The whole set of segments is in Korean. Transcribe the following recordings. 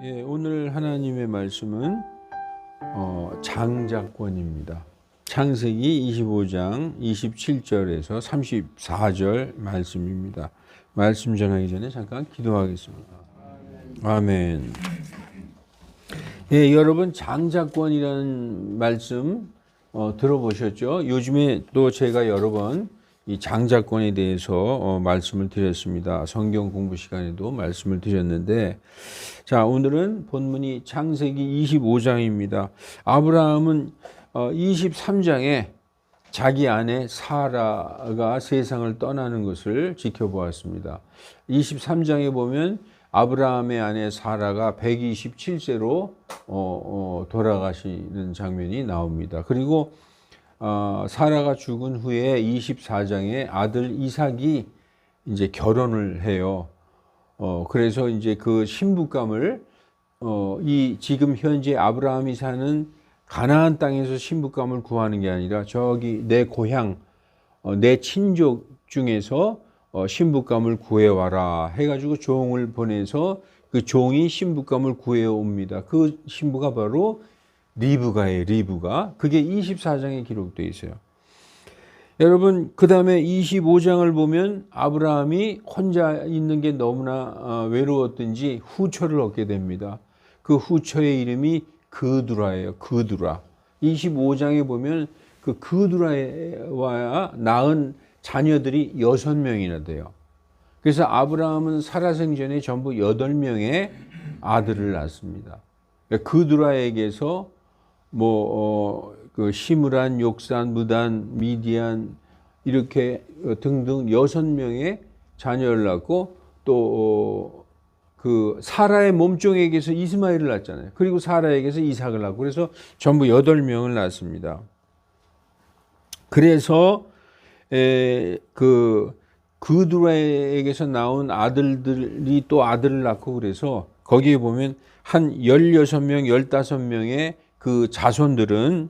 예, 오늘 하나님의 말씀은 장자권입니다. 창세기 25장 27절에서 34절 말씀입니다. 말씀 전하기 전에 잠깐 기도하겠습니다. 아멘. 예, 여러분 장자권이라는 말씀 들어보셨죠? 요즘에 또 제가 여러 번 이 장자권에 대해서 말씀을 드렸습니다. 성경 공부 시간에도 말씀을 드렸는데, 자, 오늘은 본문이 창세기 25장입니다. 아브라함은 23장에 자기 아내 사라가 세상을 떠나는 것을 지켜보았습니다. 23장에 보면 아브라함의 아내 사라가 127세로 돌아가시는 장면이 나옵니다. 그리고 사라가 죽은 후에 24장에 아들 이삭이 이제 결혼을 해요. 그래서 이제 그 신부감을 이 지금 현재 아브라함이 사는 가나안 땅에서 신부감을 구하는 게 아니라 저기 내 고향, 내 친족 중에서 신부감을 구해와라 해가지고 종을 보내서 그 종이 신부감을 구해옵니다. 그 신부가 바로 리브가예요. 리브가. 그게 24장에 기록되어 있어요. 여러분, 그 다음에 25장을 보면 아브라함이 혼자 있는 게 너무나 외로웠든지 후처를 얻게 됩니다. 그 후처의 이름이 그두라예요. 그두라. 25장에 보면 그 그두라와 낳은 자녀들이 6명이나 돼요. 그래서 아브라함은 살아 생전에 전부 8명의 아들을 낳습니다. 그두라에게서 그 시므란, 욕산, 무단, 미디안 이렇게 등등 6명의 자녀를 낳고 또 그 사라의 몸종에게서 이스마엘을 낳았잖아요. 그리고 사라에게서 이삭을 낳고 그래서 전부 8명을 낳았습니다. 그래서 그두라에게서 나온 아들들이 또 아들을 낳고 그래서 거기에 보면 한 16명, 15명의 그 자손들은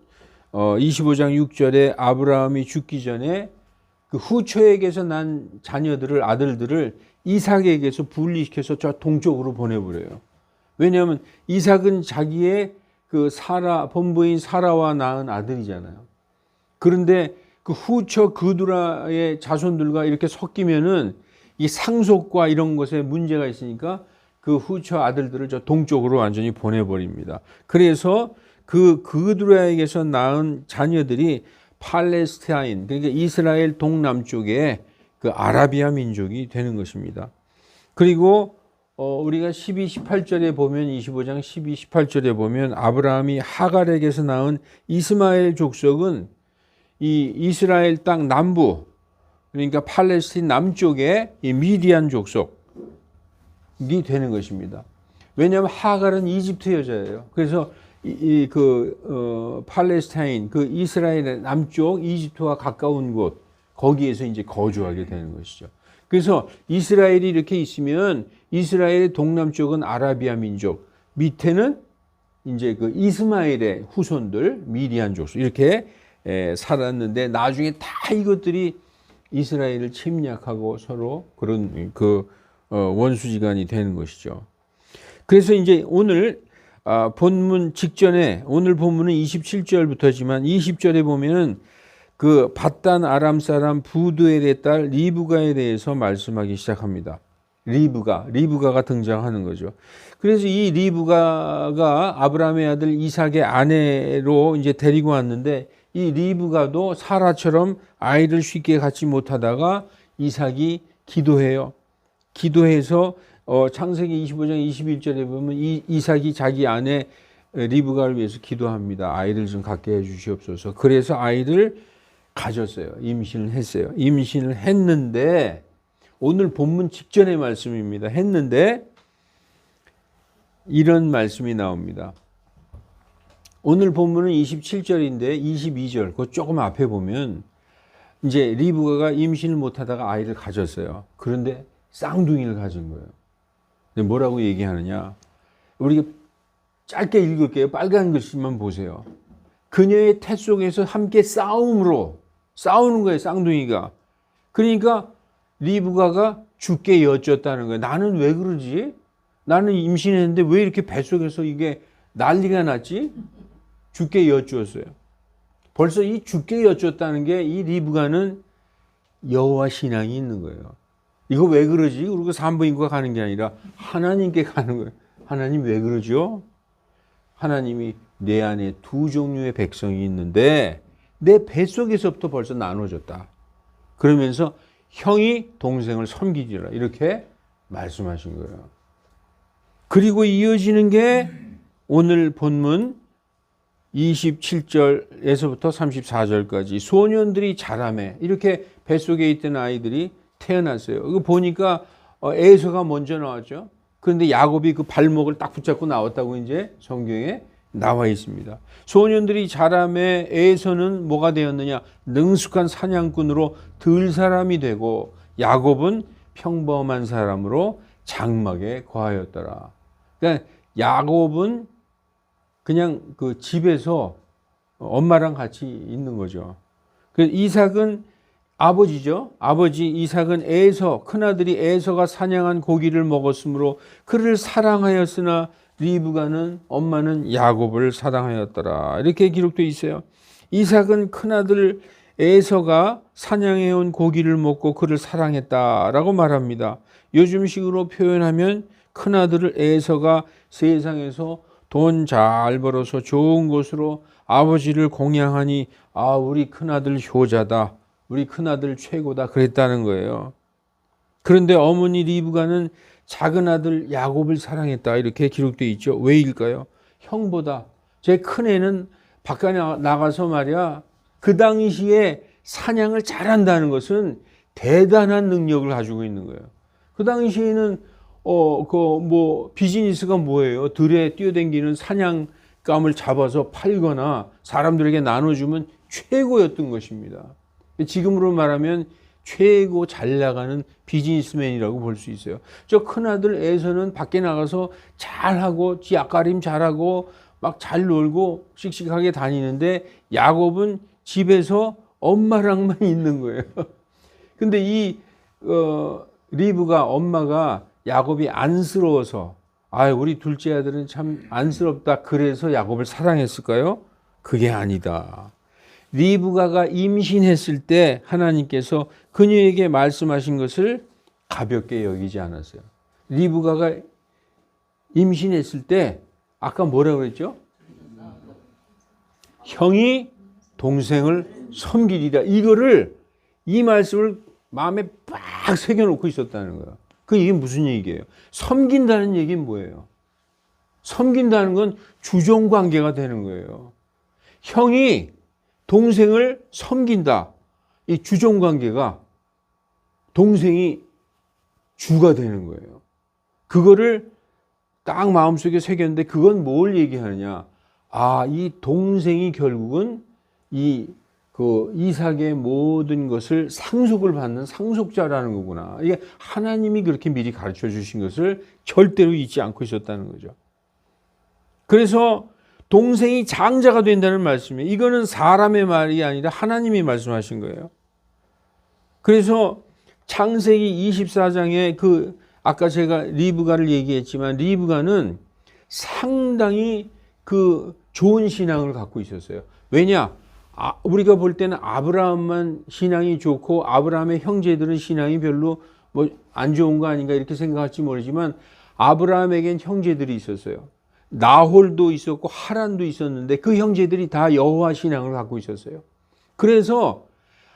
25장 6절에 아브라함이 죽기 전에 그 후처에게서 난 자녀들을 아들들을 이삭에게서 분리시켜서 저 동쪽으로 보내버려요. 왜냐하면 이삭은 자기의 그 사라 본부인 사라와 낳은 아들이잖아요. 그런데 그 후처 그두라의 자손들과 이렇게 섞이면은 이 상속과 이런 것에 문제가 있으니까 그 후처 아들들을 저 동쪽으로 완전히 보내버립니다. 그래서 그 그두라에게서 낳은 자녀들이 팔레스타인, 그러니까 이스라엘 동남쪽에 그 아라비아 민족이 되는 것입니다. 그리고 우리가 12, 18절에 보면 25장 12, 18절에 보면 아브라함이 하갈에게서 낳은 이스마엘 족속은 이 이스라엘 땅 남부, 그러니까 팔레스틴 남쪽에 이 미디안 족속이 되는 것입니다. 왜냐하면 하갈은 이집트 여자예요. 그래서 팔레스타인, 그 이스라엘의 남쪽 이집트와 가까운 곳, 거기에서 이제 거주하게 되는 것이죠. 그래서 이스라엘이 이렇게 있으면 이스라엘의 동남쪽은 아라비아 민족, 밑에는 이제 그 이스마엘의 후손들, 미디안 족속, 이렇게 살았는데 나중에 다 이것들이 이스라엘을 침략하고 서로 그런 원수지간이 되는 것이죠. 그래서 이제 오늘 본문 직전에 오늘 본문은 27절부터지만 20절에 보면은 그 밧단 아람 사람 부두엘의 딸 리브가에 대해서 말씀하기 시작합니다. 리브가가 등장하는 거죠. 그래서 이 리브가가 아브라함의 아들 이삭의 아내로 이제 데리고 왔는데 이 리브가도 사라처럼 아이를 쉽게 갖지 못하다가 이삭이 기도해요. 기도해서 창세기 25장 21절에 보면 이삭이 자기 아내 리브가를 위해서 기도합니다. 아이를 좀 갖게 해 주시옵소서. 그래서 아이를 가졌어요. 임신을 했어요. 임신을 했는데 오늘 본문 직전의 말씀입니다. 했는데 이런 말씀이 나옵니다. 오늘 본문은 27절인데 22절 그 조금 앞에 보면 이제 리브가가 임신을 못하다가 아이를 가졌어요. 그런데 쌍둥이를 가진 거예요. 근데 뭐라고 얘기하느냐? 우리가 짧게 읽을게요. 빨간 글씨만 보세요. 그녀의 태 속에서 함께 싸우는 거예요. 쌍둥이가. 그러니까 리브가가 주께 여쭈었다는 거예요. 나는 왜 그러지? 나는 임신했는데 왜 이렇게 뱃속에서 이게 난리가 났지? 주께 여쭈었어요. 벌써 이 주께 여쭈었다는 게 이 리브가는 여호와 신앙이 있는 거예요. 이거 왜 그러지? 그리고 산부인과 가는 게 아니라 하나님께 가는 거예요. 하나님 왜 그러죠? 하나님이 내 안에 두 종류의 백성이 있는데 내 뱃속에서부터 벌써 나눠졌다. 그러면서 형이 동생을 섬기지라 이렇게 말씀하신 거예요. 그리고 이어지는 게 오늘 본문 27절에서부터 34절까지 소년들이 자라매 이렇게 뱃속에 있던 아이들이 태어났어요. 이거 보니까 에서가 먼저 나왔죠. 그런데 야곱이 그 발목을 딱 붙잡고 나왔다고 이제 성경에 나와 있습니다. 소년들이 자라매 에서는 뭐가 되었느냐? 능숙한 사냥꾼으로 들 사람이 되고 야곱은 평범한 사람으로 장막에 거하였더라. 그러니까 야곱은 그냥 그 집에서 엄마랑 같이 있는 거죠. 그 이삭은 아버지죠. 아버지 이삭은 에서 큰아들이 에서가 사냥한 고기를 먹었으므로 그를 사랑하였으나 리브가는 엄마는 야곱을 사랑하였더라. 이렇게 기록되어 있어요. 이삭은 큰아들 에서가 사냥해온 고기를 먹고 그를 사랑했다라고 말합니다. 요즘식으로 표현하면 큰아들 에서가 세상에서 돈 잘 벌어서 좋은 곳으로 아버지를 공양하니 아 우리 큰아들 효자다. 우리 큰아들 최고다. 그랬다는 거예요. 그런데 어머니 리브가는 작은 아들 야곱을 사랑했다. 이렇게 기록되어 있죠. 왜일까요? 형보다 제 큰애는 바깥에 나가서 말이야 그 당시에 사냥을 잘한다는 것은 대단한 능력을 가지고 있는 거예요. 그 당시에는 비즈니스가 뭐예요? 들에 뛰어다니는 사냥감을 잡아서 팔거나 사람들에게 나눠주면 최고였던 것입니다. 지금으로 말하면 최고 잘 나가는 비즈니스맨이라고 볼 수 있어요. 저 큰아들 에서는 밖에 나가서 잘하고 지 앞가림 잘하고 막 잘 놀고 씩씩하게 다니는데 야곱은 집에서 엄마랑만 있는 거예요. 근데 이 리브가 엄마가 야곱이 안쓰러워서 우리 둘째 아들은 참 안쓰럽다 그래서 야곱을 사랑했을까요? 그게 아니다. 리브가가 임신했을 때 하나님께서 그녀에게 말씀하신 것을 가볍게 여기지 않았어요. 리브가가 임신했을 때 아까 뭐라고 그랬죠? 형이 동생을 섬기리라. 이 말씀을 마음에 빡 새겨놓고 있었다는 거예요. 이게 무슨 얘기예요? 섬긴다는 얘기는 뭐예요? 섬긴다는 건 주종관계가 되는 거예요. 형이 동생을 섬긴다. 이 주종관계가 동생이 주가 되는 거예요. 그거를 딱 마음속에 새겼는데 그건 뭘 얘기하느냐? 이 동생이 결국은 이삭의 모든 것을 상속을 받는 상속자라는 거구나. 이게 하나님이 그렇게 미리 가르쳐 주신 것을 절대로 잊지 않고 있었다는 거죠. 그래서 동생이 장자가 된다는 말씀이에요. 이거는 사람의 말이 아니라 하나님이 말씀하신 거예요. 그래서 창세기 24장에 아까 제가 리브가를 얘기했지만 리브가는 상당히 좋은 신앙을 갖고 있었어요. 왜냐? 우리가 볼 때는 아브라함만 신앙이 좋고 아브라함의 형제들은 신앙이 별로 안 좋은 거 아닌가 이렇게 생각할지 모르지만 아브라함에겐 형제들이 있었어요. 나홀도 있었고 하란도 있었는데 그 형제들이 다 여호와 신앙을 갖고 있었어요. 그래서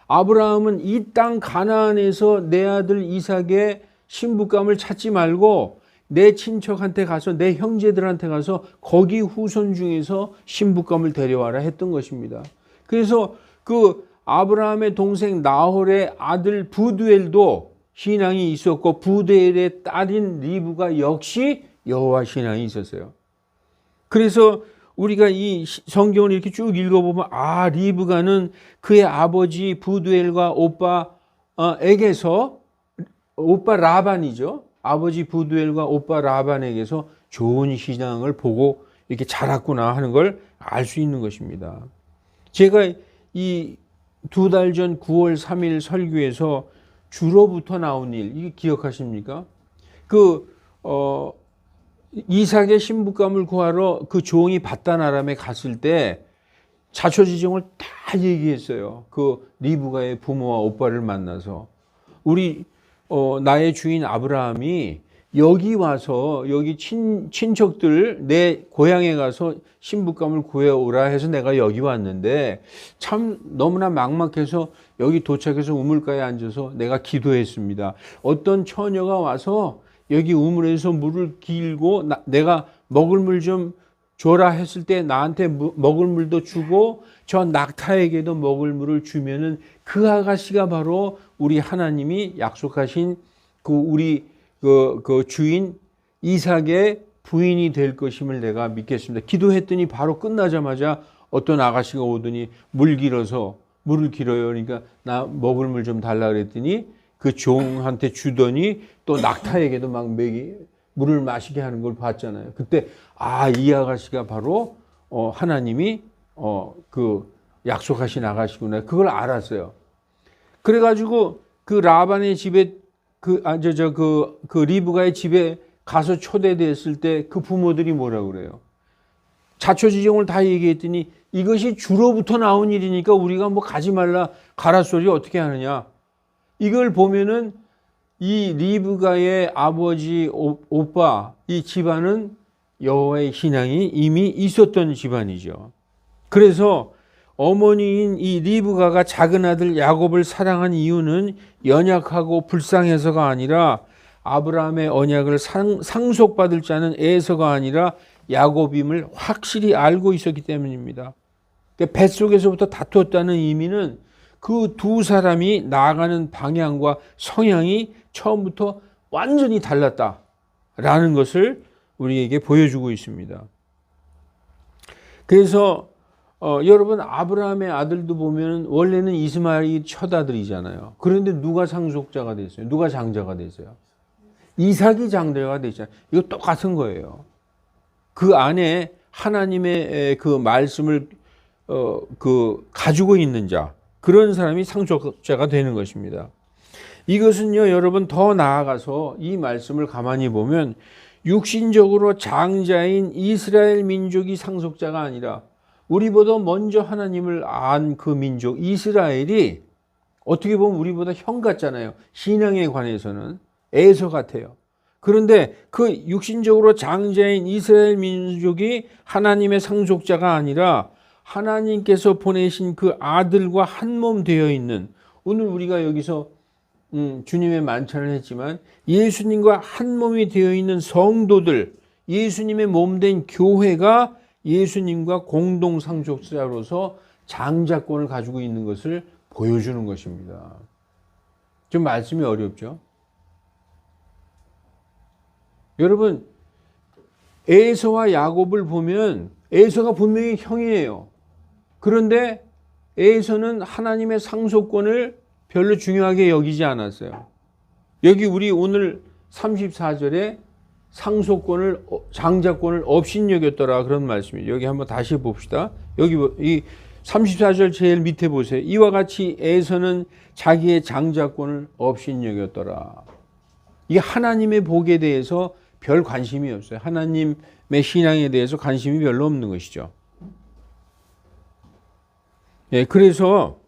아브라함은 이 땅 가나안에서 내 아들 이삭의 신부감을 찾지 말고 내 친척한테 가서 내 형제들한테 가서 거기 후손 중에서 신부감을 데려와라 했던 것입니다. 그래서 아브라함의 동생 나홀의 아들 부두엘도 신앙이 있었고 부두엘의 딸인 리브가 역시 여호와 신앙이 있었어요. 그래서 우리가 이 성경을 이렇게 쭉 읽어보면 리브가는 그의 아버지 부두엘과 오빠에게서 오빠 라반이죠. 아버지 부두엘과 오빠 라반에게서 좋은 신앙을 보고 이렇게 자랐구나 하는 걸 알 수 있는 것입니다. 제가 이 2달 전 9월 3일 설교에서 주로부터 나온 일, 이게 기억하십니까? 이삭의 신부감을 구하러 그 종이 밧단 아람에 갔을 때 자초지종을 다 얘기했어요. 그 리브가의 부모와 오빠를 만나서 우리 나의 주인 아브라함이 여기 와서 여기 친척들 내 고향에 가서 신부감을 구해오라 해서 내가 여기 왔는데 참 너무나 막막해서 여기 도착해서 우물가에 앉아서 내가 기도했습니다. 어떤 처녀가 와서 여기 우물에서 물을 길고 내가 먹을 물 좀 줘라 했을 때 나한테 먹을 물도 주고 저 낙타에게도 먹을 물을 주면은 그 아가씨가 바로 우리 하나님이 약속하신 그 우리 그 주인 이삭의 부인이 될 것임을 내가 믿겠습니다. 기도했더니 바로 끝나자마자 어떤 아가씨가 오더니 물을 길어요. 그러니까 나 먹을 물 좀 달라 그랬더니 그 종한테 주더니 또 낙타에게도 막 물을 마시게 하는 걸 봤잖아요. 그때 이 아가씨가 바로 하나님이 그 약속하신 아가씨구나. 그걸 알았어요. 그래가지고 그 라반의 집에 그 리브가의 집에 가서 초대됐을 때 그 부모들이 뭐라고 그래요? 자초지종을 다 얘기했더니 이것이 주로부터 나온 일이니까 우리가 뭐 가지 말라 가라 소리 어떻게 하느냐. 이걸 보면은 이 리브가의 아버지 오빠 이 집안은 여호와의 신앙이 이미 있었던 집안이죠. 그래서 어머니인 이 리브가가 작은 아들 야곱을 사랑한 이유는 연약하고 불쌍해서가 아니라 아브라함의 언약을 상속받을 자는 에서가 아니라 야곱임을 확실히 알고 있었기 때문입니다. 뱃속에서부터 다투었다는 의미는 그 두 사람이 나아가는 방향과 성향이 처음부터 완전히 달랐다라는 것을 우리에게 보여주고 있습니다. 그래서 여러분 아브라함의 아들도 보면 원래는 이스마엘이 첫 아들이잖아요. 그런데 누가 상속자가 됐어요? 누가 장자가 됐어요? 이삭이 장자가 됐잖아요. 이거 똑같은 거예요. 그 안에 하나님의 그 말씀을 가지고 있는 자, 그런 사람이 상속자가 되는 것입니다. 이것은요, 여러분 더 나아가서 이 말씀을 가만히 보면 육신적으로 장자인 이스라엘 민족이 상속자가 아니라 우리보다 먼저 하나님을 안 그 민족 이스라엘이 어떻게 보면 우리보다 형 같잖아요. 신앙에 관해서는 에서 같아요. 그런데 그 육신적으로 장자인 이스라엘 민족이 하나님의 상속자가 아니라 하나님께서 보내신 그 아들과 한 몸 되어 있는, 오늘 우리가 여기서 주님의 만찬을 했지만 예수님과 한 몸이 되어 있는 성도들, 예수님의 몸된 교회가 예수님과 공동 상속자로서 장자권을 가지고 있는 것을 보여주는 것입니다. 좀 말씀이 어렵죠? 여러분, 에서와 야곱을 보면 에서가 분명히 형이에요. 그런데 에서는 하나님의 상속권을 별로 중요하게 여기지 않았어요. 여기 우리 오늘 34절에 상속권을, 장자권을 업신여겼더라 그런 말씀이에요. 여기 한번 다시 봅시다. 여기 이 34절 제일 밑에 보세요. 이와 같이 에서는 자기의 장자권을 업신여겼더라. 이게 하나님의 복에 대해서 별 관심이 없어요. 하나님의 신앙에 대해서 관심이 별로 없는 것이죠. 예, 그래서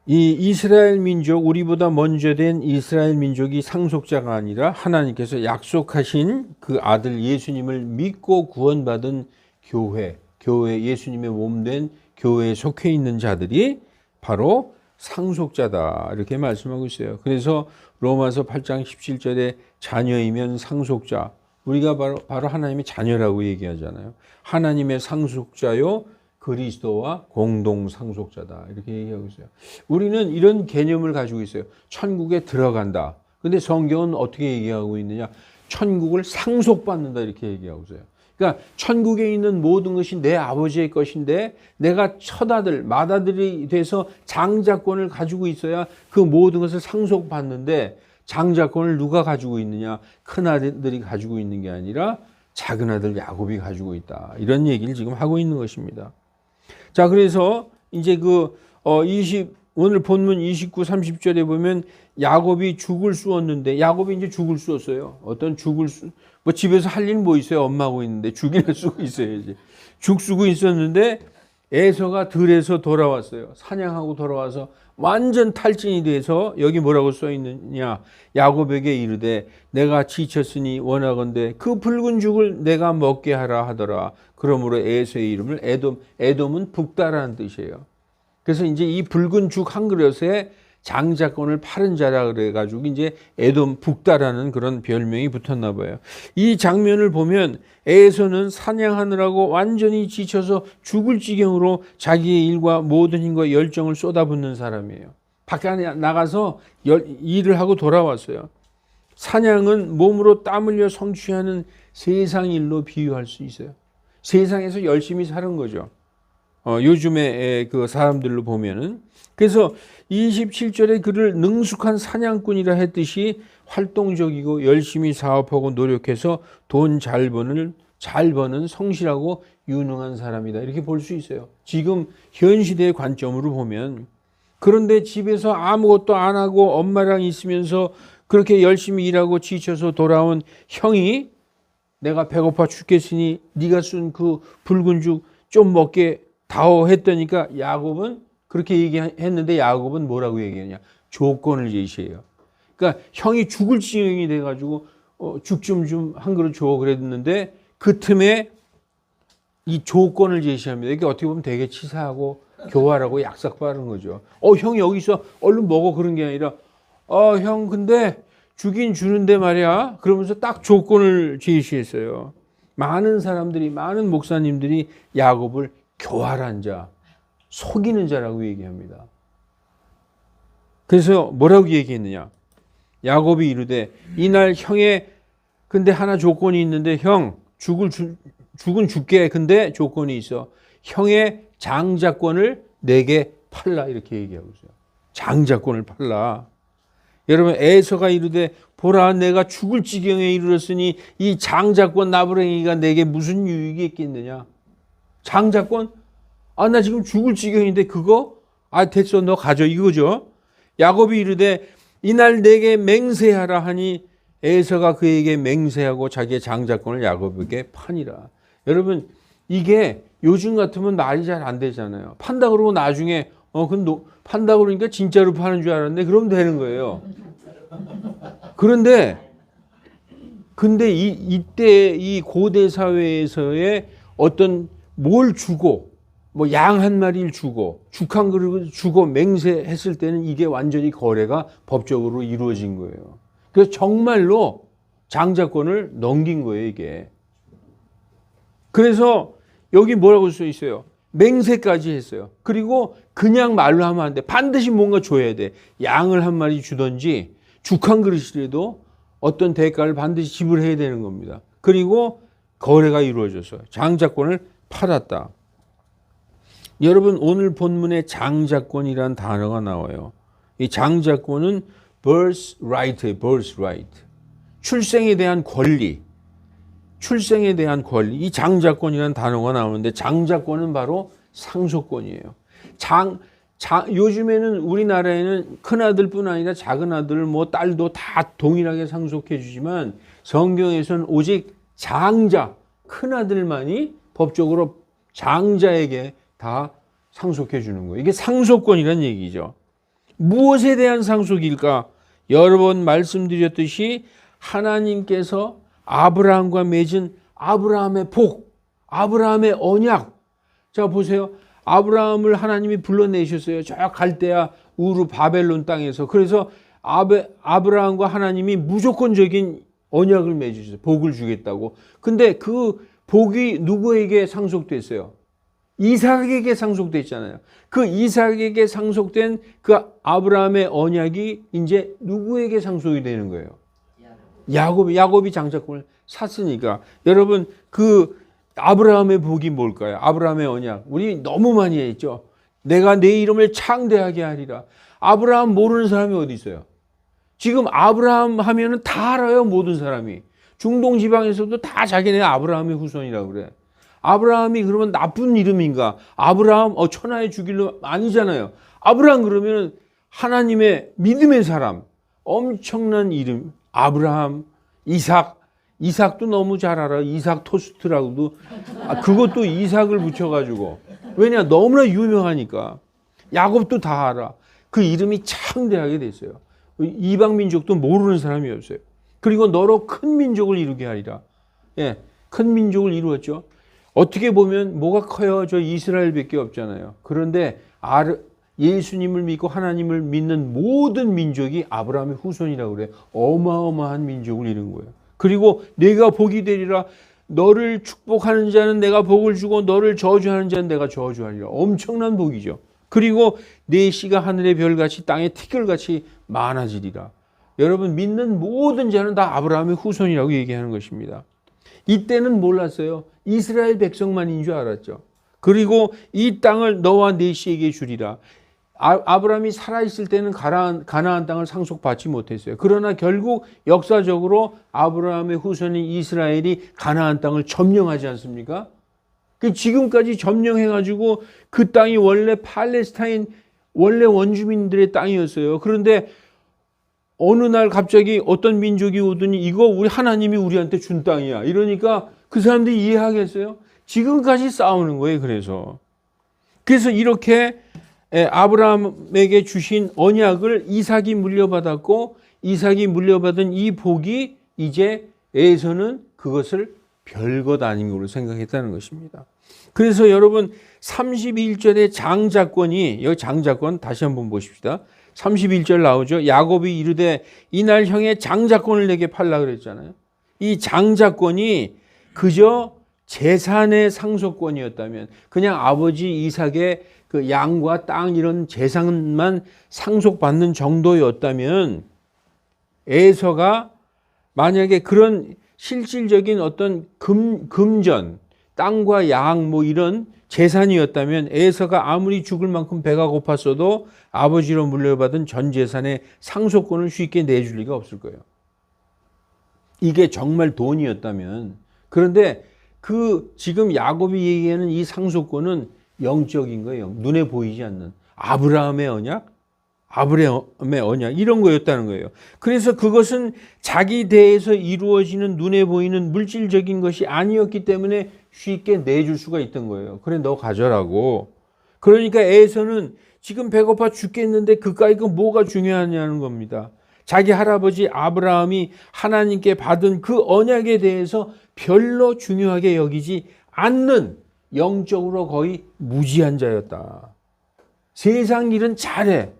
이 이스라엘 민족, 우리보다 먼저 된 이스라엘 민족이 상속자가 아니라 하나님께서 약속하신 그 아들 예수님을 믿고 구원받은 교회 예수님의 몸된 교회에 속해 있는 자들이 바로 상속자다 이렇게 말씀하고 있어요. 그래서 로마서 8장 17절에 자녀이면 상속자, 우리가 바로 하나님의 자녀라고 얘기하잖아요. 하나님의 상속자요 그리스도와 공동 상속자다 이렇게 얘기하고 있어요. 우리는 이런 개념을 가지고 있어요. 천국에 들어간다. 근데 성경은 어떻게 얘기하고 있느냐? 천국을 상속받는다 이렇게 얘기하고 있어요. 그러니까 천국에 있는 모든 것이 내 아버지의 것인데 내가 첫아들, 맏아들이 돼서 장자권을 가지고 있어야 그 모든 것을 상속받는데, 장자권을 누가 가지고 있느냐? 큰아들이 가지고 있는 게 아니라 작은아들 야곱이 가지고 있다. 이런 얘기를 지금 하고 있는 것입니다. 자, 그래서 이제 그 오늘 본문 29, 30절에 보면 야곱이 죽을 쑤었는데 야곱이 이제 죽을 쑤었어요. 어떤 죽을 뭐 집에서 할 일 뭐 있어요? 엄마하고 있는데 죽이나 쓰고 있어야지. 죽 쓰고 있었는데 에서가 들에서 돌아왔어요. 사냥하고 돌아와서 완전 탈진이 돼서 여기 뭐라고 써 있느냐? 야곱에게 이르되 내가 지쳤으니 원하건대 그 붉은 죽을 내가 먹게 하라 하더라. 그러므로 에서의 이름을 에돔은 북다라는 뜻이에요. 그래서 이제 이 붉은 죽 한 그릇에 장자권을 팔은 자라 그래가지고 이제 에돔 북다라는 그런 별명이 붙었나 봐요. 이 장면을 보면 에서는 사냥하느라고 완전히 지쳐서 죽을 지경으로 자기의 일과 모든 힘과 열정을 쏟아붓는 사람이에요. 밖에 나가서 일을 하고 돌아왔어요. 사냥은 몸으로 땀 흘려 성취하는 세상 일로 비유할 수 있어요. 세상에서 열심히 사는 거죠. 요즘에 그 사람들로 보면은. 그래서 27절에 그를 능숙한 사냥꾼이라 했듯이 활동적이고 열심히 사업하고 노력해서 돈 잘 버는 성실하고 유능한 사람이다. 이렇게 볼 수 있어요. 지금 현 시대의 관점으로 보면. 그런데 집에서 아무것도 안 하고 엄마랑 있으면서 그렇게 열심히 일하고 지쳐서 돌아온 형이 내가 배고파 죽겠으니 네가 쓴 그 붉은 죽 좀 먹게 다오 했더니까 야곱은 그렇게 얘기했는데 야곱은 뭐라고 얘기하냐? 조건을 제시해요. 그러니까 형이 죽을 지경이 돼가지고 죽 좀 한 그릇 줘 그랬는데 그 틈에 이 조건을 제시합니다. 이게 어떻게 보면 되게 치사하고 교활하고 약삭빠른 거죠. 형이 여기 있어 얼른 먹어 그런 게 아니라 형 근데 주긴 주는데 말이야. 그러면서 딱 조건을 제시했어요. 많은 사람들이 많은 목사님들이 야곱을 교활한 자, 속이는 자라고 얘기합니다. 그래서 뭐라고 얘기했느냐? 야곱이 이르되 이날 형의 근데 하나 조건이 있는데 형 죽은 줄게. 근데 조건이 있어. 형의 장자권을 내게 팔라 이렇게 얘기하고 있어요. 장자권을 팔라. 여러분 에서가 이르되 보라 내가 죽을 지경에 이르렀으니 이 장자권 나부랭이가 내게 무슨 유익이 있겠느냐. 장자권? 나 지금 죽을 지경인데 그거? 됐어 너 가져 이거죠. 야곱이 이르되 이날 내게 맹세하라 하니 에서가 그에게 맹세하고 자기의 장자권을 야곱에게 파니라. 여러분 이게 요즘 같으면 말이 잘 안 되잖아요. 판다 그러고 나중에 판다 그러니까 진짜로 파는 줄 알았는데 그러면 되는 거예요. 근데 이때 이 고대 사회에서의 어떤 뭘 주고 뭐 양 한 마리를 주고 죽 한 그릇을 주고 맹세했을 때는 이게 완전히 거래가 법적으로 이루어진 거예요. 그래서 정말로 장자권을 넘긴 거예요, 이게. 그래서 여기 뭐라고 써 있어요? 맹세까지 했어요. 그리고 그냥 말로 하면 안 돼. 반드시 뭔가 줘야 돼. 양을 한 마리 주든지 죽 한 그릇이라도 어떤 대가를 반드시 지불해야 되는 겁니다. 그리고 거래가 이루어져서 장자권을 팔았다. 여러분 오늘 본문에 장자권이라는 단어가 나와요. 이 장자권은 birthright. 출생에 대한 권리. 이 장자권이라는 단어가 나오는데 장자권은 바로 상속권이에요. 요즘에는 우리나라에는 큰아들뿐 아니라 작은아들 딸도 다 동일하게 상속해 주지만 성경에서는 오직 장자, 큰아들만이 법적으로 장자에게 다 상속해 주는 거예요. 이게 상속권이라는 얘기죠. 무엇에 대한 상속일까? 여러 번 말씀드렸듯이 하나님께서 아브라함과 맺은 아브라함의 복, 아브라함의 언약. 자 보세요. 아브라함을 하나님이 불러내셨어요. 저 갈대아 우르 바벨론 땅에서. 그래서 아브라함과 하나님이 무조건적인 언약을 맺으셨어요. 복을 주겠다고. 근데 그 복이 누구에게 상속됐어요? 이삭에게 상속됐잖아요. 그 이삭에게 상속된 그 아브라함의 언약이 이제 누구에게 상속이 되는 거예요? 야곱이 장자권을 샀으니까. 여러분 그 아브라함의 복이 뭘까요? 아브라함의 언약. 우리 너무 많이 했죠. 내가 내 이름을 창대하게 하리라. 아브라함 모르는 사람이 어디 있어요? 지금 아브라함 하면은 다 알아요. 모든 사람이. 중동 지방에서도 다 자기네 아브라함의 후손이라고 그래. 아브라함이 그러면 나쁜 이름인가? 아브라함 천하의 주길로 아니잖아요. 아브라함 그러면 하나님의 믿음의 사람, 엄청난 이름, 아브라함, 이삭도 너무 잘 알아. 이삭 토스트라고도, 그것도 이삭을 붙여가지고. 왜냐, 너무나 유명하니까. 야곱도 다 알아. 그 이름이 창대하게 됐어요. 이방 민족도 모르는 사람이 없어요. 그리고 너로 큰 민족을 이루게 하리라. 예, 큰 민족을 이루었죠. 어떻게 보면 뭐가 커요? 저 이스라엘밖에 없잖아요. 그런데 예수님을 믿고 하나님을 믿는 모든 민족이 아브라함의 후손이라고 그래요. 어마어마한 민족을 이룬 거예요. 그리고 내가 복이 되리라. 너를 축복하는 자는 내가 복을 주고 너를 저주하는 자는 내가 저주하리라. 엄청난 복이죠. 그리고 내 씨가 하늘의 별같이 땅의 티끌같이 많아지리라. 여러분 믿는 모든 자는 다 아브라함의 후손이라고 얘기하는 것입니다. 이때는 몰랐어요. 이스라엘 백성만인 줄 알았죠. 그리고 이 땅을 너와 내 씨에게 주리라. 아브라함이 살아있을 때는 가나안 땅을 상속받지 못했어요. 그러나 결국 역사적으로 아브라함의 후손인 이스라엘이 가나안 땅을 점령하지 않습니까? 지금까지 점령해가지고 그 땅이 원래 팔레스타인 원래 원주민들의 땅이었어요. 그런데 어느 날 갑자기 어떤 민족이 오더니 이거 우리 하나님이 우리한테 준 땅이야. 이러니까 그 사람들이 이해하겠어요? 지금까지 싸우는 거예요. 그래서 이렇게 아브라함에게 주신 언약을 이삭이 물려받았고 이삭이 물려받은 이 복이 이제 에서는 그것을 별것 아닌 걸로 생각했다는 것입니다. 그래서 여러분 31절의 장자권이 여기 장자권 다시 한번 보십시다. 31절 나오죠. 야곱이 이르되 이날 형의 장자권을 내게 팔라 그랬잖아요. 이 장자권이 그저 재산의 상속권이었다면 그냥 아버지 이삭의 그 양과 땅 이런 재산만 상속받는 정도였다면 에서가 만약에 그런 실질적인 어떤 금전, 땅과 양 뭐 이런 재산이었다면 에서가 아무리 죽을 만큼 배가 고팠어도 아버지로 물려받은 전 재산의 상속권을 쉽게 내줄 리가 없을 거예요. 이게 정말 돈이었다면. 그런데 그 지금 야곱이 얘기하는 이 상속권은 영적인 거예요. 눈에 보이지 않는 아브라함의 언약 이런 거였다는 거예요. 그래서 그것은 자기 대에서 이루어지는 눈에 보이는 물질적인 것이 아니었기 때문에 쉽게 내줄 수가 있던 거예요. 그래 너 가져라고. 그러니까 에서는 지금 배고파 죽겠는데 그까이 그 뭐가 중요하냐는 겁니다. 자기 할아버지 아브라함이 하나님께 받은 그 언약에 대해서 별로 중요하게 여기지 않는 영적으로 거의 무지한 자였다. 세상 일은 잘해.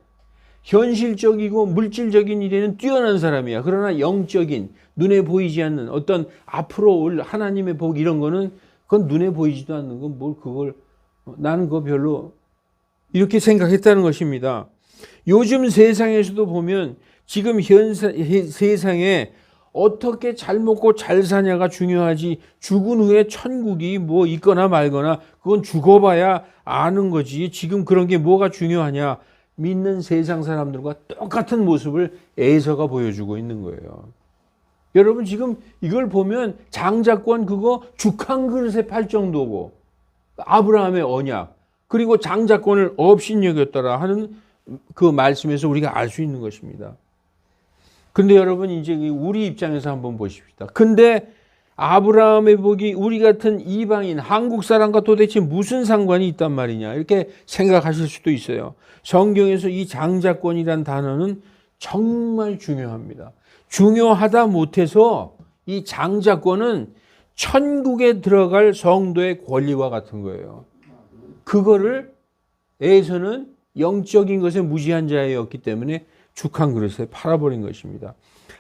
현실적이고 물질적인 일에는 뛰어난 사람이야. 그러나 영적인 눈에 보이지 않는 어떤 앞으로 올 하나님의 복 이런 거는 그건 눈에 보이지도 않는 건 뭘 그걸 나는 그거 별로 이렇게 생각했다는 것입니다. 요즘 세상에서도 보면 지금 세상에 어떻게 잘 먹고 잘 사냐가 중요하지 죽은 후에 천국이 뭐 있거나 말거나 그건 죽어봐야 아는 거지 지금 그런 게 뭐가 중요하냐. 믿는 세상 사람들과 똑같은 모습을 에서가 보여주고 있는 거예요. 여러분 지금 이걸 보면 장자권 그거 죽 한 그릇에 팔 정도고 아브라함의 언약 그리고 장자권을 업신여겼더라 하는 그 말씀에서 우리가 알 수 있는 것입니다. 근데 여러분 이제 우리 입장에서 한번 보십시다. 근데 아브라함의 복이 우리 같은 이방인 한국 사람과 도대체 무슨 상관이 있단 말이냐 이렇게 생각하실 수도 있어요. 성경에서 이 장자권이란 단어는 정말 중요합니다. 중요하다 못해서 이 장자권은 천국에 들어갈 성도의 권리와 같은 거예요. 그거를 에서는 영적인 것에 무지한 자였기 때문에 죽 한 그릇에 팔아버린 것입니다.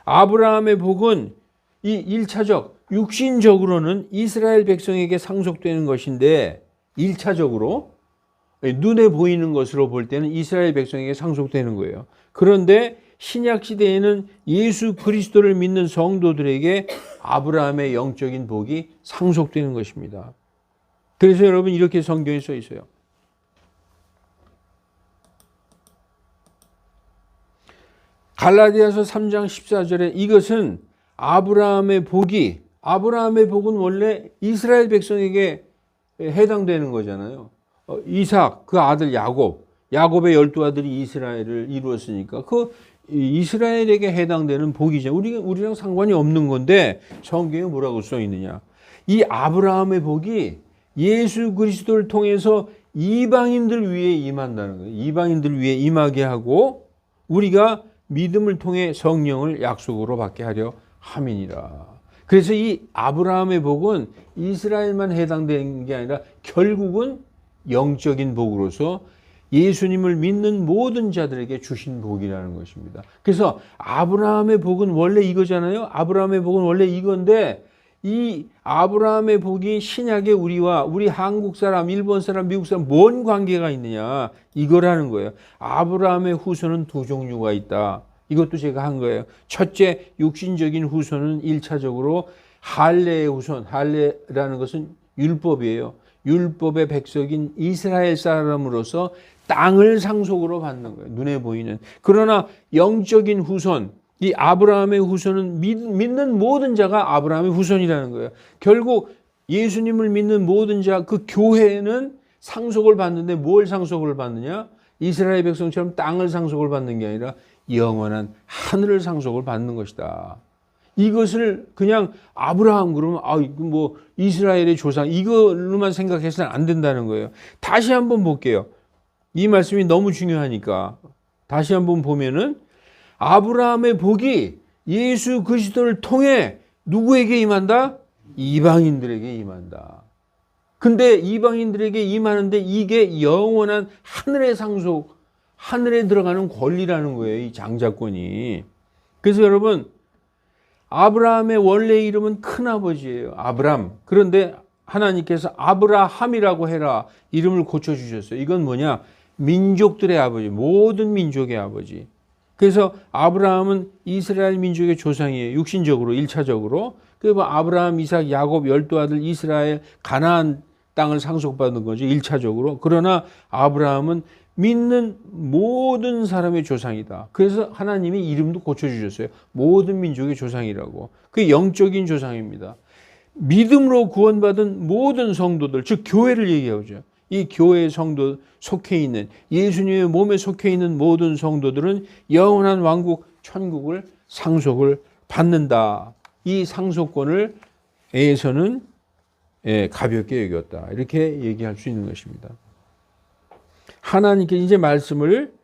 아브라함의 복은 이 1차적 육신적으로는 이스라엘 백성에게 상속되는 것인데 1차적으로 눈에 보이는 것으로 볼 때는 이스라엘 백성에게 상속되는 거예요. 그런데 신약 시대에는 예수 그리스도를 믿는 성도들에게 아브라함의 영적인 복이 상속되는 것입니다. 그래서 여러분 이렇게 성경에 써 있어요. 갈라디아서 3장 14절에 이것은 아브라함의 복은 원래 이스라엘 백성에게 해당되는 거잖아요. 이삭, 그 아들 야곱, 야곱의 12아들이 이스라엘을 이루었으니까 그 이스라엘에게 해당되는 복이죠. 우리랑 상관이 없는 건데 성경에 뭐라고 써 있느냐. 이 아브라함의 복이 예수 그리스도를 통해서 이방인들 위에 임한다는 거예요. 이방인들 위에 임하게 하고 우리가 믿음을 통해 성령을 약속으로 받게 하려 함이니라. 그래서 이 아브라함의 복은 이스라엘만 해당되는 게 아니라 결국은 영적인 복으로서 예수님을 믿는 모든 자들에게 주신 복이라는 것입니다. 그래서 아브라함의 복은 원래 이거잖아요. 아브라함의 복은 원래 이건데 이 아브라함의 복이 신약의 우리와 우리 한국 사람, 일본 사람, 미국 사람 뭔 관계가 있느냐 이거라는 거예요. 아브라함의 후손은 두 종류가 있다. 이것도 제가 한 거예요. 첫째, 육신적인 후손은 1차적으로 할례의 후손. 할례라는 것은 율법이에요. 율법의 백성인 이스라엘 사람으로서 땅을 상속으로 받는 거예요. 눈에 보이는. 그러나 영적인 후손, 이 아브라함의 후손은 믿는 모든 자가 아브라함의 후손이라는 거예요. 결국 예수님을 믿는 모든 자, 그 교회는 상속을 받는데 뭘 상속을 받느냐? 이스라엘 백성처럼 땅을 상속을 받는 게 아니라 영원한 하늘을 상속을 받는 것이다. 이것을 그냥 아브라함 그러면 이거 뭐 이스라엘의 조상 이걸로만 생각해서는 안 된다는 거예요. 다시 한번 볼게요. 이 말씀이 너무 중요하니까 다시 한번 보면은 아브라함의 복이 예수 그리스도를 통해 누구에게 임한다? 이방인들에게 임한다. 근데 이방인들에게 임하는데 이게 영원한 하늘의 상속, 하늘에 들어가는 권리라는 거예요. 이 장자권이. 그래서 여러분 아브라함의 원래 이름은 큰아버지예요. 아브람. 그런데 하나님께서 아브라함이라고 해라. 이름을 고쳐주셨어요. 이건 뭐냐? 민족들의 아버지. 모든 민족의 아버지. 그래서 아브라함은 이스라엘 민족의 조상이에요. 육신적으로 1차적으로. 그래서 아브라함, 이삭, 야곱 12아들 이스라엘 가나안 땅을 상속받은 거죠. 1차적으로. 그러나 아브라함은 믿는 모든 사람의 조상이다. 그래서 하나님이 이름도 고쳐주셨어요. 모든 민족의 조상이라고. 그게 영적인 조상입니다. 믿음으로 구원받은 모든 성도들, 즉 교회를 얘기하죠. 이 교회 성도 속해 있는 예수님의 몸에 속해 있는 모든 성도들은 영원한 왕국 천국을 상속을 받는다. 이 상속권을 에서는 가볍게 여겼다. 이렇게 얘기할 수 있는 것입니다. 하나님께 이제 말씀을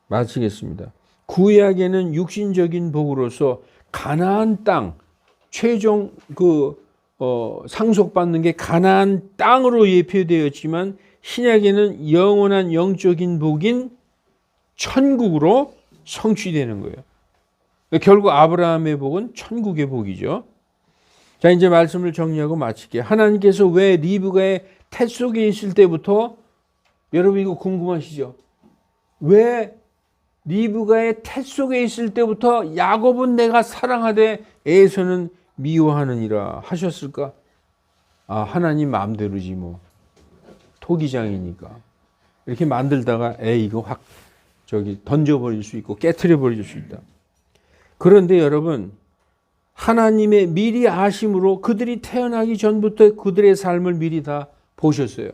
마치겠습니다. 구약에는 육신적인 복으로서 가나안 땅 최종 상속받는 게 가나안 땅으로 예표되었지만 신약에는 영원한 영적인 복인 천국으로 성취되는 거예요. 결국 아브라함의 복은 천국의 복이죠. 자, 이제 말씀을 정리하고 마칠게요. 하나님께서 왜 리브가의 태 속에 있을 때부터 여러분 이거 궁금하시죠? 왜 리브가의 태 속에 있을 때부터 야곱은 내가 사랑하되 에서는 미워하느니라 하셨을까? 하나님 마음대로지 뭐. 토기장이니까. 이렇게 만들다가 이거 확 던져버릴 수 있고 깨트려 버릴 수 있다. 그런데 여러분 하나님의 미리 아심으로 그들이 태어나기 전부터 그들의 삶을 미리 다 보셨어요.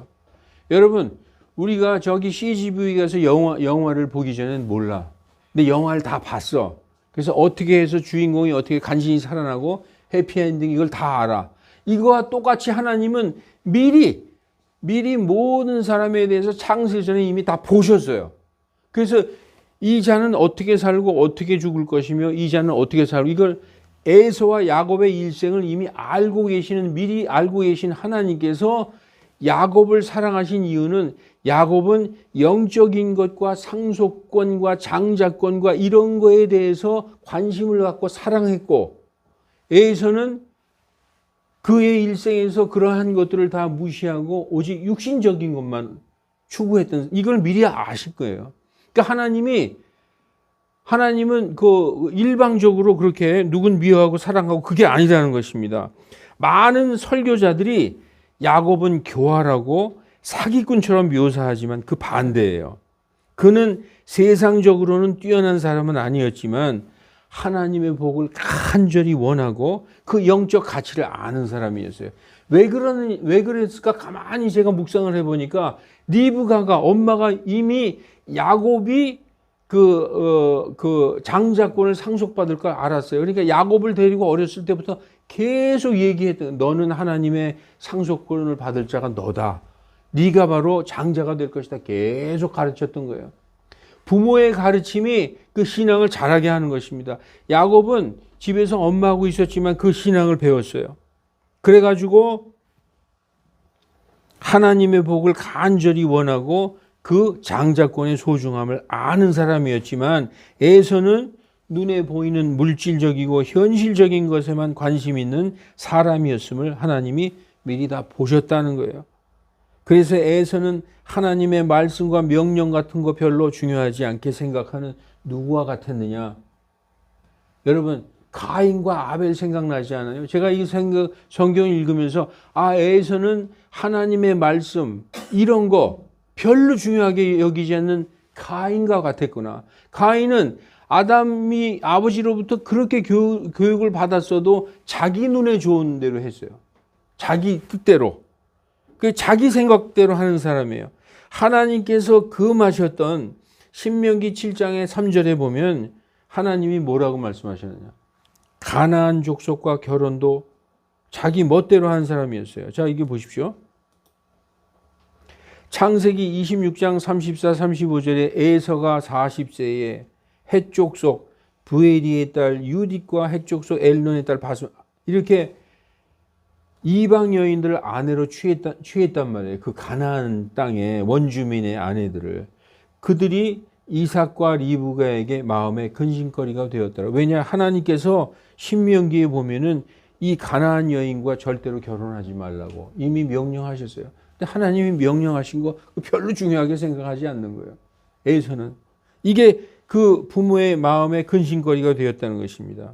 여러분 우리가 저기 CGV 가서 영화를 보기 전엔 몰라. 근데 영화를 다 봤어. 그래서 어떻게 해서 주인공이 어떻게 간신히 살아나고 해피엔딩 이걸 다 알아. 이거와 똑같이 하나님은 미리 모든 사람에 대해서 창세 전에 이미 다 보셨어요. 그래서 이 자는 어떻게 살고 어떻게 죽을 것이며 이 자는 어떻게 살고 이걸 에서와 야곱의 일생을 이미 미리 알고 계신 하나님께서 야곱을 사랑하신 이유는 야곱은 영적인 것과 상속권과 장자권과 이런 거에 대해서 관심을 갖고 사랑했고 에서는 그의 일생에서 그러한 것들을 다 무시하고 오직 육신적인 것만 추구했던 이걸 미리 아실 거예요. 그러니까 하나님은 일방적으로 그렇게 누군 미워하고 사랑하고 그게 아니라는 것입니다. 많은 설교자들이 야곱은 교활하고 사기꾼처럼 묘사하지만 그 반대예요. 그는 세상적으로는 뛰어난 사람은 아니었지만 하나님의 복을 간절히 원하고 그 영적 가치를 아는 사람이었어요. 왜 그랬을까? 가만히 제가 묵상을 해보니까 리브가가 엄마가 이미 야곱이 그 장자권을 상속받을 걸 알았어요. 그러니까 야곱을 데리고 어렸을 때부터 계속 얘기했던, 너는 하나님의 상속권을 받을 자가 너다. 네가 바로 장자가 될 것이다. 계속 가르쳤던 거예요. 부모의 가르침이 그 신앙을 자라게 하는 것입니다. 야곱은 집에서 엄마하고 있었지만 그 신앙을 배웠어요. 그래가지고 하나님의 복을 간절히 원하고 그 장자권의 소중함을 아는 사람이었지만, 에서는 눈에 보이는 물질적이고 현실적인 것에만 관심 있는 사람이었음을 하나님이 미리 다 보셨다는 거예요. 그래서 에서는 하나님의 말씀과 명령 같은 거 별로 중요하지 않게 생각하는 누구와 같았느냐? 여러분, 가인과 아벨 생각나지 않아요? 제가 이 성경 읽으면서 에서는 하나님의 말씀 이런 거 별로 중요하게 여기지 않는 가인과 같았구나. 가인은 아담이 아버지로부터 그렇게 교육을 받았어도 자기 눈에 좋은 대로 했어요. 자기 뜻대로. 자기 생각대로 하는 사람이에요. 하나님께서 금하셨던 신명기 7장의 3절에 보면 하나님이 뭐라고 말씀하셨느냐? 가나안 족속과 결혼도 자기 멋대로 한 사람이었어요. 자, 이게 보십시오. 창세기 26장 34, 35절에 에서가 40세에 헷 족속 브에리의 딸 유딕과 헷 족속 엘론의 딸 바스, 이렇게 이방 여인들을 아내로 취했단 말이에요. 그 가나안 땅의 원주민의 아내들을. 그들이 이삭과 리브가에게 마음의 근심거리가 되었더라. 왜냐? 하나님께서 신명기에 보면은 이 가나안 여인과 절대로 결혼하지 말라고 이미 명령하셨어요. 근데 하나님이 명령하신 거 별로 중요하게 생각하지 않는 거예요. 에서는. 이게 그 부모의 마음의 근심거리가 되었다는 것입니다.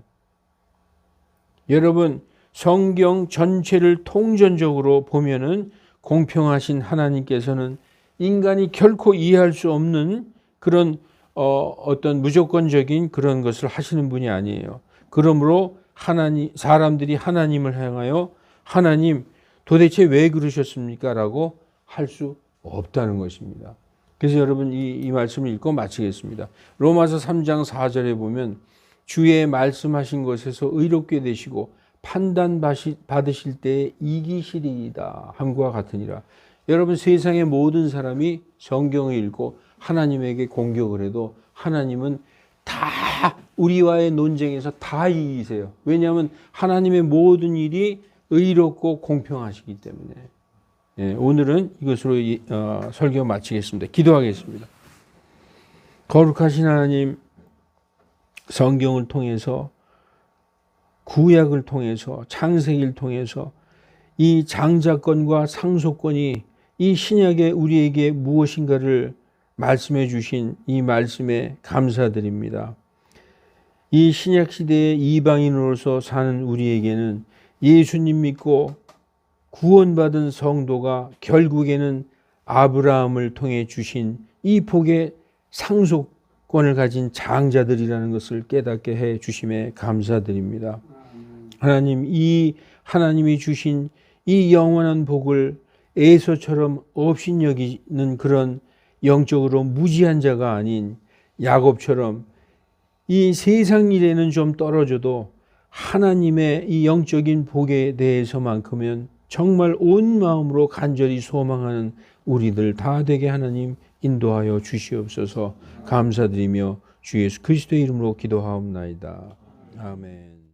여러분, 성경 전체를 통전적으로 보면은 공평하신 하나님께서는 인간이 결코 이해할 수 없는 그런 어떤 무조건적인 그런 것을 하시는 분이 아니에요. 그러므로 사람들이 하나님을 향하여 하나님 도대체 왜 그러셨습니까? 라고 할 수 없다는 것입니다. 그래서 여러분 이 말씀을 읽고 마치겠습니다. 로마서 3장 4절에 보면 주의 말씀하신 것에서 의롭게 되시고 판단 받으실 때에 이기시리이다 함과 같으니라. 여러분, 세상의 모든 사람이 성경을 읽고 하나님에게 공격을 해도 하나님은 다 우리와의 논쟁에서 다 이기세요. 왜냐하면 하나님의 모든 일이 의롭고 공평하시기 때문에. 예, 오늘은 이것으로 설교 마치겠습니다. 기도하겠습니다. 거룩하신 하나님, 성경을 통해서, 구약을 통해서, 창세기를 통해서 이 장자권과 상속권이 이 신약에 우리에게 무엇인가를 말씀해 주신 이 말씀에 감사드립니다. 이 신약 시대의 이방인으로서 사는 우리에게는 예수님 믿고 구원받은 성도가 결국에는 아브라함을 통해 주신 이 복의 상속권을 가진 장자들이라는 것을 깨닫게 해 주심에 감사드립니다. 하나님, 이 하나님이 주신 이 영원한 복을 에서처럼 업신여기는 그런 영적으로 무지한 자가 아닌 야곱처럼 이 세상 일에는 좀 떨어져도 하나님의 이 영적인 복에 대해서만큼은 정말 온 마음으로 간절히 소망하는 우리들 다 되게 하나님 인도하여 주시옵소서. 감사드리며 주 예수 그리스도의 이름으로 기도하옵나이다. 아멘.